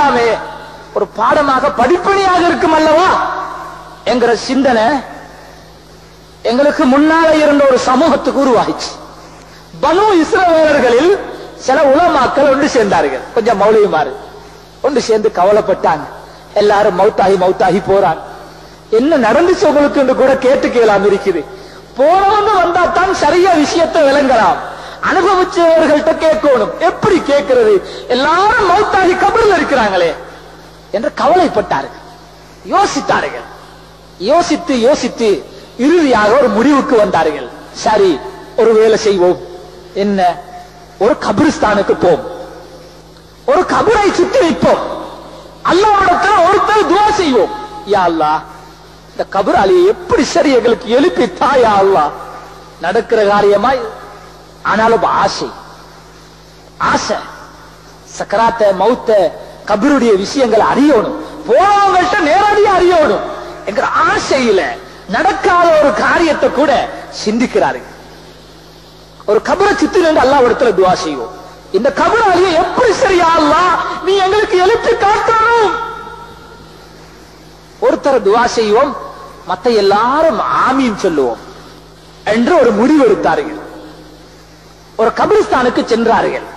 செய்யலாமே, ஒரு பாடமாக படிப்பணியாக இருக்கும் அல்லவா என்கிற சிந்தனை எங்களுக்கு முன்னால இருந்த ஒரு சமூகத்துக்கு உருவாகிச்சு. பனு இஸ்ரவேலர்களில் சில உலமாக்கள் ஒன்று சேர்ந்தார்கள், கொஞ்சம் மௌலிமாறு ஒன்று சேர்ந்து கவலைப்பட்டாங்க. எல்லாரும் மௌத்தாகி போறாங்க. என்ன நடந்துச்சு உங்களுக்கு என்று கூட கேட்டுக்கலாம் இருக்குது. போனவங்க வந்தா தான் சரியா விஷயத்தை விளங்கலாம். அனுபவிச்சவர்கள்ட்ட கேட்கணும். எப்படி கேட்கிறது? எல்லாரும் மௌத்தாகி கபரில் இருக்கிறாங்களே என்று கவலைப்பட்டார்கள், யோசித்தார்கள். யோசித்து யோசித்து இறுதியாக ஒரு முடிவுக்கு வந்தார்கள். சரி, ஒரு வேலை செய்வோம். என்ன? ஒரு கபிரிஸ்தானுக்கு போம், ஒரு கபரை சுத்தி வைப்போம், அல்லாஹ்விடத்தில் ஒருத்தர் துஆ செய்வோம். யா அல்லாஹ், இந்த கபராளியை எப்படி சரி எங்களுக்கு எழுப்பி தாயா அல்லாஹ். நடக்கிற காரியமாய், ஆனாலும் ஆசை சக்கராத்த மௌத்த கபருடைய விஷயங்களை அறியணும், போனவங்கள்ட்ட நேரடியா அறியணும் என்கிற ஆசையில நடக்காத ஒரு காரியத்தை கூட சிந்திக்கிறார்கள். ஒரு கபரை சுத்தி நின்று அல்லாஹ்விடத்துல துஆ செய்வோம். இந்த கபராளியை எப்படி சரியா அல்லாஹ் நீ எங்களுக்கு எழுப்பி காட்டணும். ஒருத்தர் துஆ செய்வோம், மத்த எல்லாரும் ஆமீன் சொல்லுவோம் என்று ஒரு முடிவு எடுத்தார்கள். ஒரு கபிரிஸ்தானுக்கு சென்றார்கள்.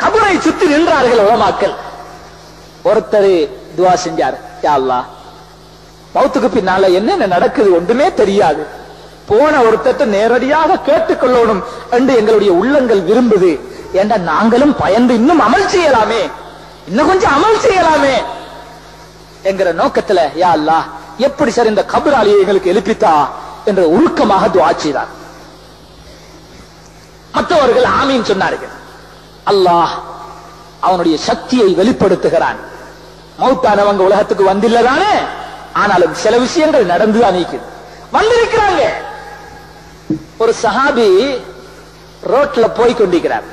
கபரை சுத்தி நின்றார்கள் உலமாக்கள். ஒருத்தர் துஆ செஞ்சார், யா அல்லாஹ், மௌத்துக்கு பின்னால என்னென்ன நடக்குது ஒன்றுமே தெரியாது, போன ஒருத்தத்தை நேரடியாக கேட்டுக்கொள்ளணும் என்று எங்களுடைய உள்ளங்கள் விரும்புது. ஏண்டா நாங்களும் பயந்து இன்னும் அமல் செய்யலாமே, இன்னும் கொஞ்சம் அமல் செய்யலாமே என்கிற நோக்கத்துல, யா அல்லாஹ் எப்படி சார் இந்த கபராளியை எங்களுக்கு எழுப்பித்தா என்ற உருக்கமாக துஆ செய்தார். மற்றவர்கள் ஆமீன் சொன்னார்கள். அல்லாஹ் அவனுடைய சக்தியை வெளிப்படுத்துகிறான். மௌத்தானவங்க உலகத்துக்கு வந்தில்லதானே, ஆனாலும் சில விஷயங்கள் நடந்துதான் வந்திருக்கிறாங்க. ஒரு சஹாபி ரோட்ல போய் கொண்டிருக்கிறார்.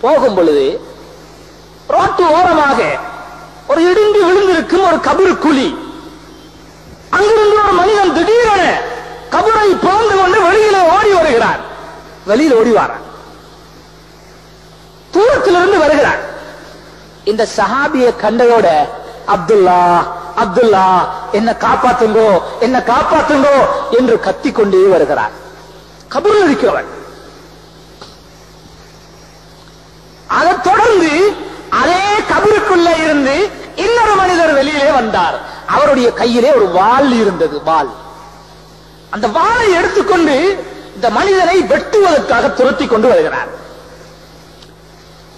போகும் பொழுது ரோட்டு ஓரமாக ஒரு இடிந்து விழுந்திருக்கும் ஒரு கபரு குழி. அங்கிருந்து ஒரு மனிதன் திடீரென கபரை பிளந்து கொண்டு வெளியில ஓடி வருகிறார். வெளியில் ஓடி வாரான், தூரத்திலிருந்து வருகிறார். இந்த சஹாபியை கண்டதோட அப்துல்லா அப்துல்லா என்ன காப்பாத்துங்கோ, என்ன காப்பாத்துங்கோ என்று கத்திக்கொண்டே வருகிறார். கபரில் இருக்கிறவன். அதைத் தொடர்ந்து அதே கபருக்குள்ள இருந்து இன்னொரு மனிதர் வெளியிலே வந்தார். அவருடைய கையிலே ஒரு வாள் இருந்தது. வாள். அந்த வாளை எடுத்துக்கொண்டு இந்த மனிதனை வெட்டுவதற்காக துரத்தி கொண்டு வருகிறார்.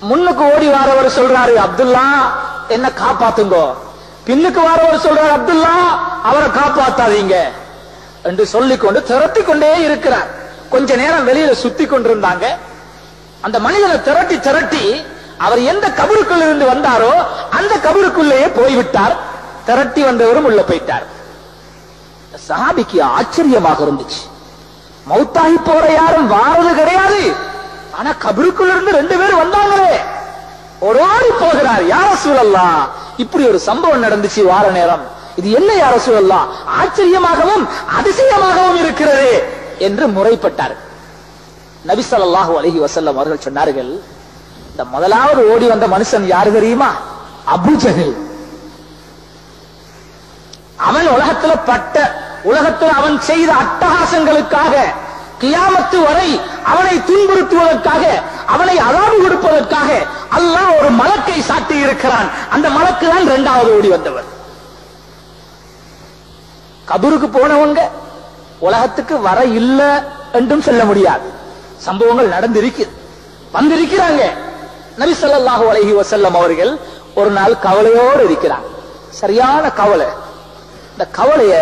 முன்னுக்கு ஓடி வாரவர் சொல்றாரு, அப்துல்லா என்ன காப்பாத்துங்கோ. பின்னுக்கு வாரவர் சொல்றாரு, அப்துல்லா அவரை காப்பாத்தாதீங்க என்று சொல்லிக்கொண்டு திரட்டி கொண்டே இருக்கிறார். கொஞ்ச நேரம் வெளியில சுத்தி கொண்டிருந்தாங்க. அந்த மனிதனை திரட்டி திரட்டி அவர் எந்த கபருக்குள்ள இருந்து வந்தாரோ அந்த கபருக்குள்ளேயே போய்விட்டார். திரட்டி வந்தவரும் உள்ள போயிட்டார். சஹாபிக்கு ஆச்சரியமாக இருந்துச்சு. மௌத்தாகி போற யாரும் வாரது கிடையாது, ஆனா கபருக்குள்ள இருந்து ரெண்டு பேரும் வந்தாங்களே. ஓடி போகிறார். யா ரசூலல்லாஹ், இப்படி ஒரு சம்பவம் நடந்துச்சு வார நேரம், இது என்ன யா ரசூலல்லாஹ், ஆச்சரியமாகவும் அதிசயமாகவும் இருக்கிறது என்று முறைப்பட்டார். நபி ஸல்லல்லாஹு அலைஹி வஸல்லம் அவர்கள் சொன்னார்கள், இந்த முதலாவது ஓடி வந்த மனுஷன் யாரு தெரியுமா? அபூ ஜஹல். அவன் உலகத்தில் அவன் செய்த அட்டகாசங்களுக்காக கியாமத்து வரை அவனை துன்புறுத்துவதற்காக, அவனை அதாபு கொடுப்பதற்காக அல்லாஹ் ஒரு மலக்கை சாட்டி இருக்கிறான். அந்த மலக்கு தான் இரண்டாவது ஓடி வந்தவர். கபருக்கு போனவங்க உலகத்துக்கு வர இல்ல என்றும் சொல்ல முடியாது. சம்பவங்கள் வந்திருக்கிறாங்க. நபி ஸல்லல்லாஹு அலைஹி வஸல்லம் அவர்கள் ஒரு நாள் கவலையோடு இருக்கிறாங்க. சரியான கவலை. இந்த கவலைய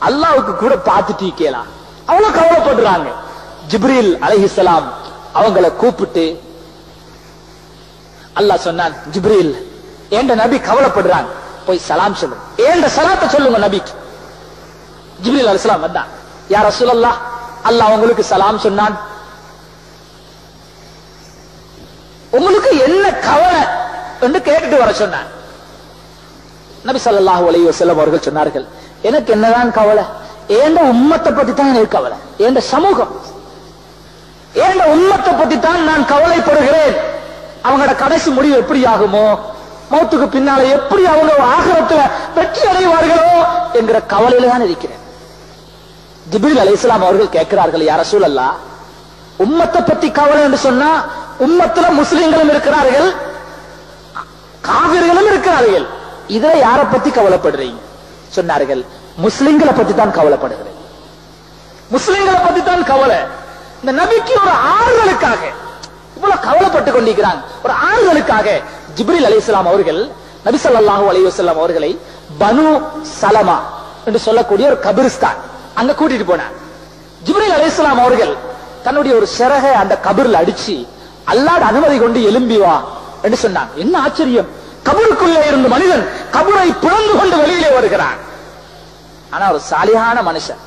அல்லாஹ்வுக்கு கூட பார்த்துட்டு கேலாம், அவ்வளவு கவலைப்படுறாங்க. ஜிப்ரீல் அலைஹிஸ்ஸலாம் அவங்களை கூப்பிட்டு அல்லாஹ் சொன்னான், ஜிப்ரீல் ஏண்ட நபி கவலைப்படுறாங்க, போய் சலாம் சொல்லுங்க, ஏண்ட சலாத்தை சொல்லுங்க நபிக்கு. ஜிப்ரீல் அலைஹிஸ்ஸலாம் வந்தான். யா ரசூலல்லாஹ், அல்லாஹ் உங்களுக்கு சலாம் சொன்னான், உங்களுக்கு என்ன கவலை என்று கேட்டுட்டு வர சொன்னான். நபி ஸல்லல்லாஹு அலைஹி வஸல்லம் அவர்கள் சொன்னார்கள், எனக்கு என்னதான் கவலை, ஏண்ட உம்மத்தை பத்தி தான் எனக்கு கவலை, ஏண்ட சமூகம், ஏண்ட உம்மத்தை பத்தி தான் நான் கவலைப்படுகிறேன். அவங்களோட கடைசி முடிவு எப்படி ஆகுமோ மௌத்துக்கு பின்னால எப்படி அவங்க ஆகிரத்துல வெற்றி அடைவார்களோ என்கிற கவலையில தான் இருக்கிறேன். ஜிப்ரீல் அலைஹிஸ்ஸலாம் அவர்கள் கேட்கிறார்கள், யா ரசூலல்லாஹ், உம்மத்தை பத்தி கவலை என்று சொன்னா உம்மத்துல முஸ்லிம்களும் இருக்கிறார்கள், காபிர்களும் இருக்கிறார்கள், இதுல யாரை பத்தி கவலைப்படுறீங்க? சொன்னார்கள், முஸ்லிம்களை பத்தி தான் கவலைப்படுகிறேன், முஸ்லிம்களை பத்தி தான் கவலை. இந்த நபிக்கு ஒரு ஆறுதலுக்காக இவ்வளவு கவலைப்பட்டு கொண்டிருக்கிறாங்க. ஒரு ஆறுதலுக்காக ஜிப்ரீல் அலைஹிஸ்ஸலாம் அவர்கள் நபி ஸல்லல்லாஹு அலைஹி வஸல்லம் அவர்களை பனு சலமா என்று சொல்லக்கூடிய ஒரு கபிரிஸ்தான் அங்க கூட்டிட்டு போனார். ஜிப்ரீல் அலைஹிஸ்ஸலாம் அவர்கள் தன்னுடைய ஒரு சிறகை அந்த கபிரில் அடிச்சு அல்லாஹ்வுடைய அனுமதி கொண்டு எழும்பி வா என்று சொன்னாங்க. என்ன ஆச்சரியம், கபருக்குள்ளே இருந்த மனிதன் கபரை பிளந்து கொண்டு வெளியிலே வருகிறான். ஆனா ஒரு சாலிஹான மனுஷன்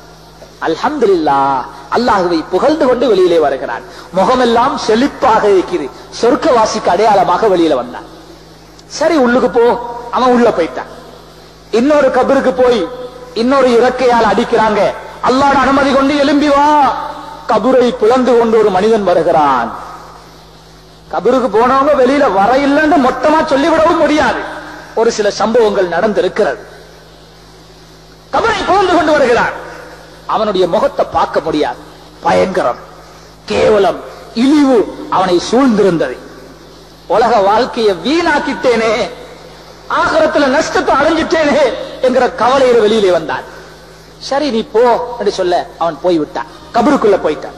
அல்ஹம்துலில்லாஹ் அல்லாஹ்வை புகழ்ந்து கொண்டு வெளியிலே வருகிறான். முகமெல்லாம் செழிப்பாக இருக்கிறது, சொர்க்கவாசிக்கு அடையாளமாக வெளியில வந்தான். சரி உள்ளுக்கு போ, அவன் உள்ள போயிட்டான். இன்னொரு கபருக்கு போய் இன்னொரு இறக்கையால் அடிக்கிறாங்க. அல்லாஹ்வுடைய அனுமதி கொண்டு எழும்பி வா, கபரை பிளந்து கொண்டு ஒரு மனிதன் வருகிறான். கபருக்கு போனவங்க வெளியில வர இல்லைன்னு மொத்தமா சொல்லிவிடவும் முடியாது. ஒரு சில சம்பவங்கள் நடந்திருக்கிறது. கபரை பிளந்து கொண்டு வருகிறான். அவனுடைய முகத்தை பார்க்க முடியாது, பயங்கரம், கேவலம், இழிவு அவனை சூழ்ந்திருந்தது. உலக வாழ்க்கையை வீணாக்கிட்டேனே, ஆகிரத்துல நஷ்டத்தை அடைஞ்சிட்டேனே என்கிற கவலையில் வெளியிலே வந்தான். சரி நீ போ என்று சொல்ல அவன் போய்விட்டான், கபருக்குள்ள போயிட்டான்.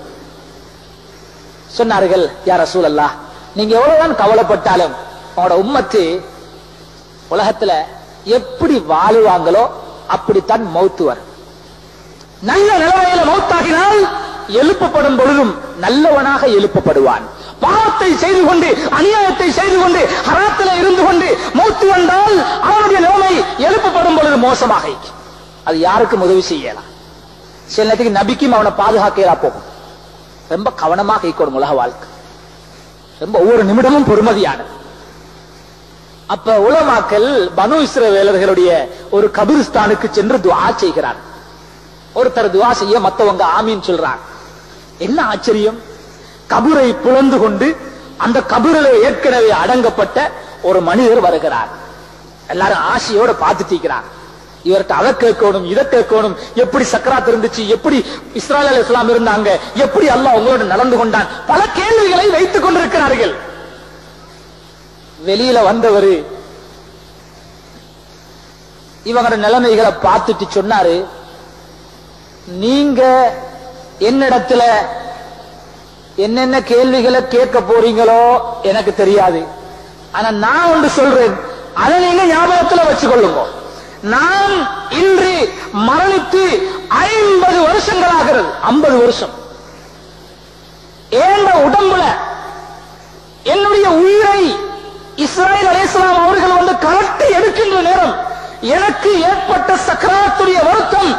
சொன்னார்கள், யா ரசூலல்லாஹ், நீங்க எவ்வளவுதான் கவலைப்பட்டாலும் அவனோட உம்மத்து உலகத்துல எப்படி வாழுவாங்களோ அப்படித்தான் மௌத்து வரும். நல்ல நிலைமையில மௌத்தாகினால் எழுப்பப்படும் பொழுதும் நல்லவனாக எழுப்பப்படுவான். பாவத்தை செய்து கொண்டு அநியாயத்தை செய்து கொண்டு ஹராத்தில இருந்து கொண்டு மௌத்து வந்தால் அவனுடைய நிலைமை எழுப்பப்படும் பொழுது மோசமாக இருக்கும். அது யாருக்கும் உதவி செய்யலாம். சில நேரத்துக்கு நபிக்கும் அவனை பாதுகாக்கிறா போகும். ரொம்ப கவனமாக இருக்கணும் உலக வாழ்க்கை, ரொம்ப ஒவ்வொரு நிமிடமும் பொறுமதியானது. அப்ப உலமாக்கள் பனு இஸ்ரவேலர்களுடைய ஒரு கபிரிஸ்தானுக்கு சென்று துஆ செய்கிறார். ஒருத்தர் துஆ செய்ய மத்தவங்க ஆமீன் சொல்றாங்க. என்ன ஆச்சரியம், கபரை புலந்து கொண்டு அந்த கபரிலே ஏற்கனவே அடங்கப்பட்ட ஒரு மனிதர் வருகிறார். எல்லாரும் ஆசையோட பார்த்துட்டு இருக்கிறார். இவர்கிட்ட அதை கேட்கணும் இதை கேட்கணும், எப்படி சக்கராத் இருந்துச்சு, எப்படி இஸ்ராயேல் அலைஹிஸ்ஸலாம் இருந்தாங்க, எப்படி அல்லாஹ் உங்களோட நடந்து கொண்டான், பல கேள்விகளை வைத்துக் கொண்டிருக்கிறார்கள். வெளியில வந்தவர் இவங்களோட நிலைமைகளை பார்த்துட்டு சொன்னாரு, நீங்க என்னிடத்துல என்னென்ன கேள்விகளை கேட்க போறீங்களோ எனக்கு தெரியாது, ஆனா நான் ஒன்று சொல்றேன், அதை நீங்க ஞாபகத்துல வச்சுக்கொள்ளுங்க. நான் இன்று மரணித்து 50 வருஷங்களாகிறது, 50 வருஷம். ஏண்ட உடம்புல என்னுடைய உயிரை இஸ்ராயேல் அலைஹிஸ்ஸலாம் அவர்கள் வந்து கலட்டி எடுக்கின்ற நேரம் எனக்கு ஏற்பட்ட சக்கராத்துடைய வருத்தம்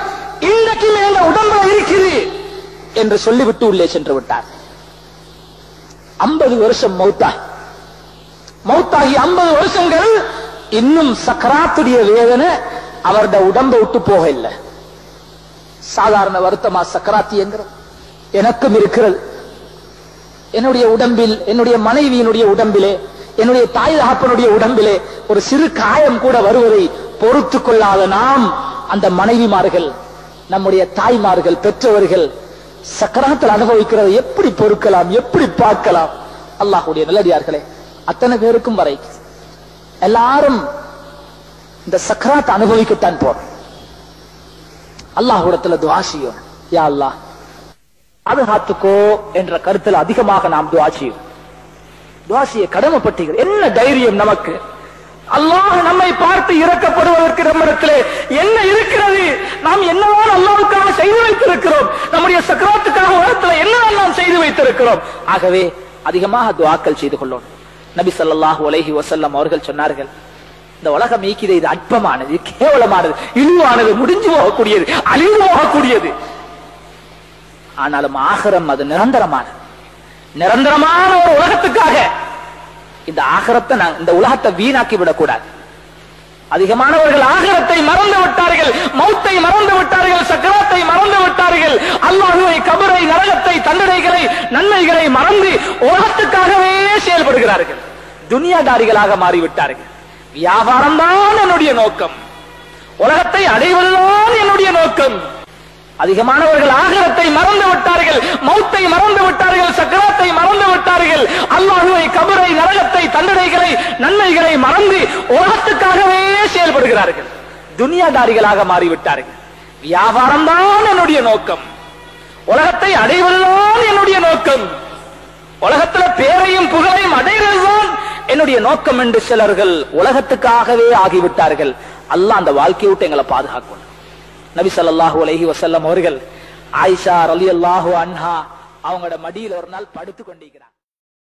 இன்றைக்கும் எங்க உடம்புல இருக்குது என்று சொல்லிவிட்டு உள்ளே சென்று விட்டார். 50 வருஷம் மௌத்தாகி 50 வருஷங்கள் இன்னும் சக்கராத்துடைய வேதனை அவருடைய உடம்பை விட்டு போக இல்லை. சாதாரண வருத்தமா சக்கராத்தி என்கிறது எனக்கும் இருக்கிறது. என்னுடைய உடம்பில், என்னுடைய மனைவியினுடைய உடம்பிலே, என்னுடைய தாய் தகப்பனுடைய உடம்பிலே ஒரு சிறு காயம் கூட வருவதை பொறுத்து கொள்ளாத நாம், அந்த மனைவிமார்கள், நம்முடைய தாய்மார்கள், பெற்றவர்கள் சக்கராத்தில் அனுபவிக்கிறதை எப்படி பொறுக்கலாம், எப்படி பார்க்கலாம்? அல்லாஹ்வுடைய நல்லடியார்களே, அத்தனை பேருக்கும் வரை எல்லாரும் இந்த சக்கராத் அனுபவிக்கத்தான் போறோம். அல்லாஹ்விடத்துல துஆ செய்யும், யா அல்லாஹ் பாதுகாத்துக்கோ என்ற கருத்தில் அதிகமாக நாம் துஆ செய்யும். துஆ செய்ய கடமைப்பட்டீர்கள். என்ன தைரியம் நமக்கு? அல்லாஹ் நம்மை பார்த்து இறக்கப்படுவதற்கு நம்மிடத்திலே என்ன இருக்கிறது? நாம் என்னதான் அல்லாஹ்வுக்காக செய்து வைத்திருக்கிறோம்? நம்முடைய சக்கராத்துக்காக உலகத்தில் என்னதான் நாம் செய்து வைத்திருக்கிறோம்? ஆகவே அதிகமாக துஆக்கள் செய்து கொள்ளணும். நபி ஸல்லல்லாஹு அலைஹி வஸல்லம் அவர்கள் சொன்னார்கள், இந்த உலகம் ஈக்கிது, இது அற்பமானது, கேவலமானது, இழிவானது, முடிஞ்சு போகக்கூடியது, அழிந்து போகக்கூடியது. ஆனாலும் ஆகிரம் அது நிரந்தரமானது. நிரந்தரமான ஒரு உலகத்துக்காக இந்த ஆகிரத்தை, இந்த உலகத்தை வீணாக்கி விடக்கூடாது. அதிகமானவர்கள் ஆகிரத்தை மறந்து விட்டார்கள், மௌத்தை மறந்து விட்டார்கள், சக்கராத்தை மறந்து விட்டார்கள். அல்லாஹ்வை, கபரை, நரகத்தை, தண்டனைகளை, நன்மைகளை மறந்து உலகத்துக்காகவே செயல்படுகிறார்கள். துனியாதாரிகளாக மாறிவிட்டார்கள். வியாபாரம் தான் என்னுடைய நோக்கம், உலகத்தை அடைவதுதான் என்னுடைய நோக்கம். அதிகமானவர்கள் ஆகிரத்தை மறந்து விட்டார்கள், மௌத்தை மறந்து விட்டார்கள், சக்கராத்தை மறந்து விட்டார்கள், அல்லாஹ்வை, கபரை, நரகத்தை, தண்டனைகளை, நன்மைகளை மறந்து உலகத்துக்காகவே செயல்படுகிறார்கள். துனியாதாரிகளாக மாறிவிட்டார்கள். வியாபாரம் தான் என்னுடைய நோக்கம், உலகத்தை அடைவதுதான் என்னுடைய நோக்கம், உலகத்துல பேரையும் புகழையும் அடைவதுதான் என்னுடைய நோக்கம் என்று சிலர்கள் உலகத்துக்காகவே ஆகிவிட்டார்கள். அல்லாஹ் அந்த வாழ்க்கையை விட்டு எங்களை பாதுகாக்கணும். நபி ஸல்லல்லாஹு அலைஹி வஸல்லம் அவர்கள் ஆயிஷா ரலியல்லாஹு அன்ஹா அவங்களோட மடியில் ஒரு நாள் படுத்து கொண்டிருக்கிறார்.